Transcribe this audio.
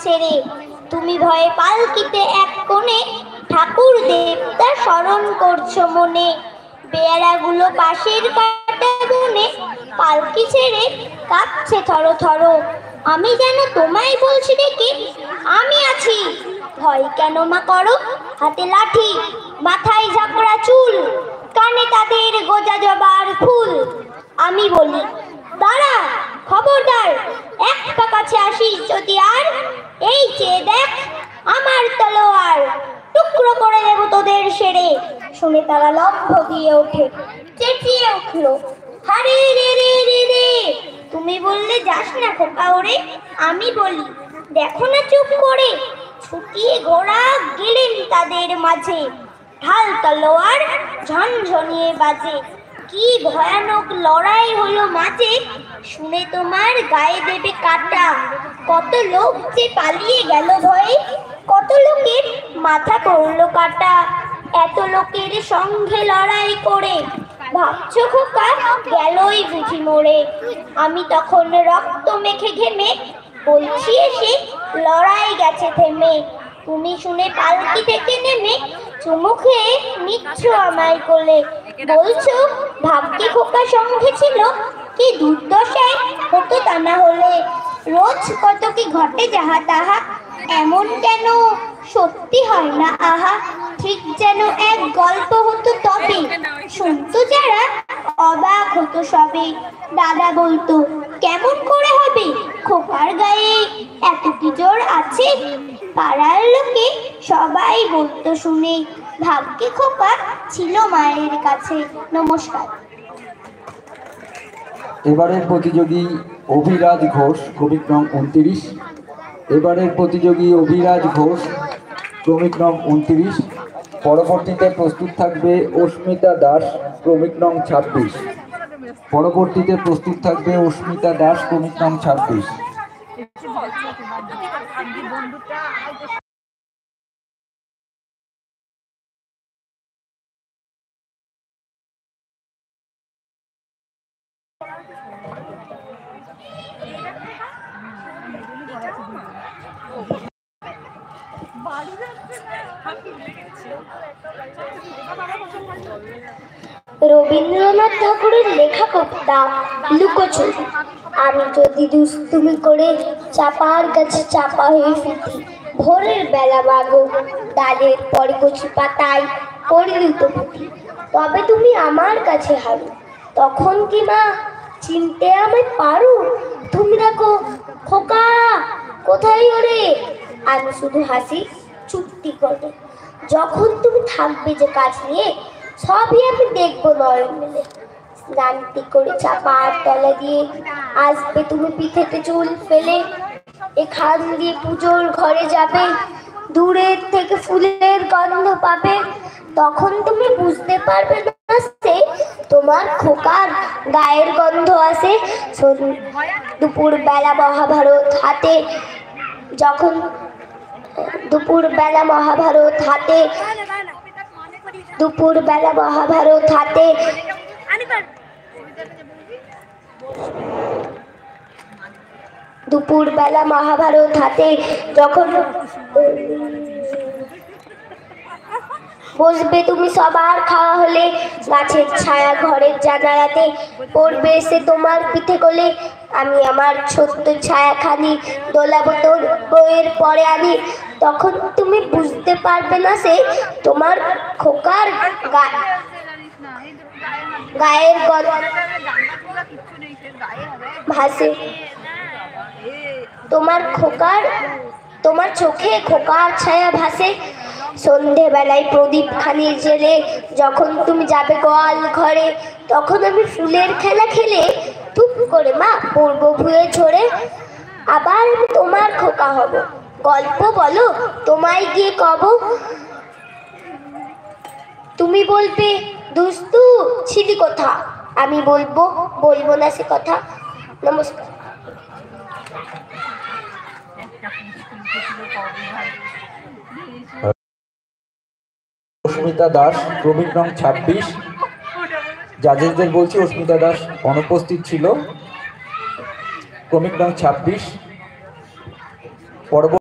ছেড়ে। তুমি ভয়ে পালকিতে এক কোণে ঠাকুর দেবতা স্মরণ করছো মনে। বেয়ারাগুলো পাশের কাটা বনে পালকি ছেড়ে কাঁপছে থরো থরো। আমি যেন তোমায় বলছি ডেকে, আমি আছি, ভয় কেন মা করো। হাতে লাঠি, মাথায় ঝাপড়া চুল, কানে তাদের গোজা জবার ফুল। আমি বলি, দাঁড়া, খবরদার, এক পা কাছে আসিস যদি আর, এই চেয়ে দেখ আমার তলোয়ার, টুকরো করে দেব তোদের সেরে। শুনে তারা লম্ফ দিয়ে ওঠে, চেঁচিয়ে উঠলো, হারে রে রে রে রে। তুমি বললে যাস না খোকা ওরে। আমি বলি, দেখো না চুপ করে। ছুটিয়ে ঘোড়া গেলেন তাদের মাঝে, ঢাল তলোয়ার ঝনঝনিয়ে বাজে। কি ভয়ানক লড়াই হলো মাঝে, শুনে তোমার গায়ে দেবে কাটা। কত লোক যে পালিয়ে গেল ভয়ে, কত লোকের মাথা পড়লো কাটা। এত লোকের সঙ্গে লড়াই করে ভাবছো খোকা গেলই বুঝি মরে। আমি তখন রক্ত মেখে ঘেমে বলছি এসে, লড়াই গেছে থেমে। তুমি শুনে পালকি থেকে নেমে চুমু খেয়ে নিচ্ছ আমায় কোলে। বলছো ভাগ্যে খোকা সঙ্গে ছিল, কি দুর্দশায় হতো তা না হলে। রোজ কত কি ঘটে যাহা তাহা, এমন কেন সত্যি হয় না আহা। ঠিক যেন এক গল্প হতো তবে, শুনতো যারা অবাক হতো সবে। দাদা বলতো, কেমন করে হবে, খোকার গায়ে এত কি জোর আছে। পাড়ার লোকে সবাই বলতো শুনে, ভাগ্যে খোকা ছিল মায়ের কাছে। নমস্কার। এবারের প্রতিযোগী অভিরাজ ঘোষ, ক্রমিক নং 29। এবারের প্রতিযোগী অভিরাজ ঘোষ, ক্রমিক নং 29। পরবর্তীতে প্রস্তুত থাকবে অস্মিতা দাস, ক্রমিক নং 26। পরবর্তীতে প্রস্তুত থাকবে অস্মিতা দাস, ক্রমিক নং 26। রবীন্দ্রনাথ ঠাকুরের লেখা কবিতা লুকোচুরি। আমি যদি দুষ্টুমি করে চাপার কাছে চাপা হয়ে ফিরি, ভোরের বেলা মাগো ডালের পরে কচি পাতায় পরিণত পুঁতি, তবে তুমি আমার কাছে হারো। তখন কি মা চিনতে আমায় পারো? তুমি দেখো খোকা কোথায় ওরে। আমি শুধু হাসি চুপটি করে। যখন তুমি থাকবে যে কাজ নিয়ে, সবই আমি দেখবো নয়ন মেলে। স্নানটি করে চাপার তলা দিয়ে আসবে তুমি পিঠেতে চুল ফেলে, এখান দিয়ে পুজোর ঘরে যাবে, দূরের থেকে ফুলের গন্ধ পাবে। তখন তুমি বুঝতে পারবে না সে তোমার খোকার গায়ের গন্ধ আসে। দুপুর বেলা মহাভারত হাতে, যখন দুপুর বেলা মহাভারত হাতে, দুপুর বেলা মহাভারত হাতে, দুপুর বেলা মহাভারত হাতে যখন বসবে তুমি সবার খাওয়া হলে, গাছের ছায়া ঘরের জানালাতে পড়বে এসে তোমার পিঠে কোলে। আমি আমার ছোট্ট ছায়াখানি দোলাবো তোর বইয়ের পরে আনি। তখন তুমি বুঝতে পারবে না সে তোমার খোকার গায়ের ভাসে। তোমার খোকার, তোমার চোখে খোকার ছায়া ভাসে। সন্ধেবেলায় প্রদীপ খানি জেলে যখন তুমি যাবে গোয়াল ঘরে, তখন আমি ফুলের খেলা খেলে টুপ করে মা পড়বো ভুয়ে ঝরে। আবার আমি তোমার খোকা হব, গল্প বলো তোমায় গিয়ে কব। তুমি বলবে দুস্তু ছিলি কোথা, আমি বলবো বলবো না সে কথা। নমস্কার। অস্মিতা দাস, ক্রমিক নং 26। জাজেসদের বলছি অস্মিতা দাস অনুপস্থিত ছিল, ক্রমিক নং 26। পরবর্তী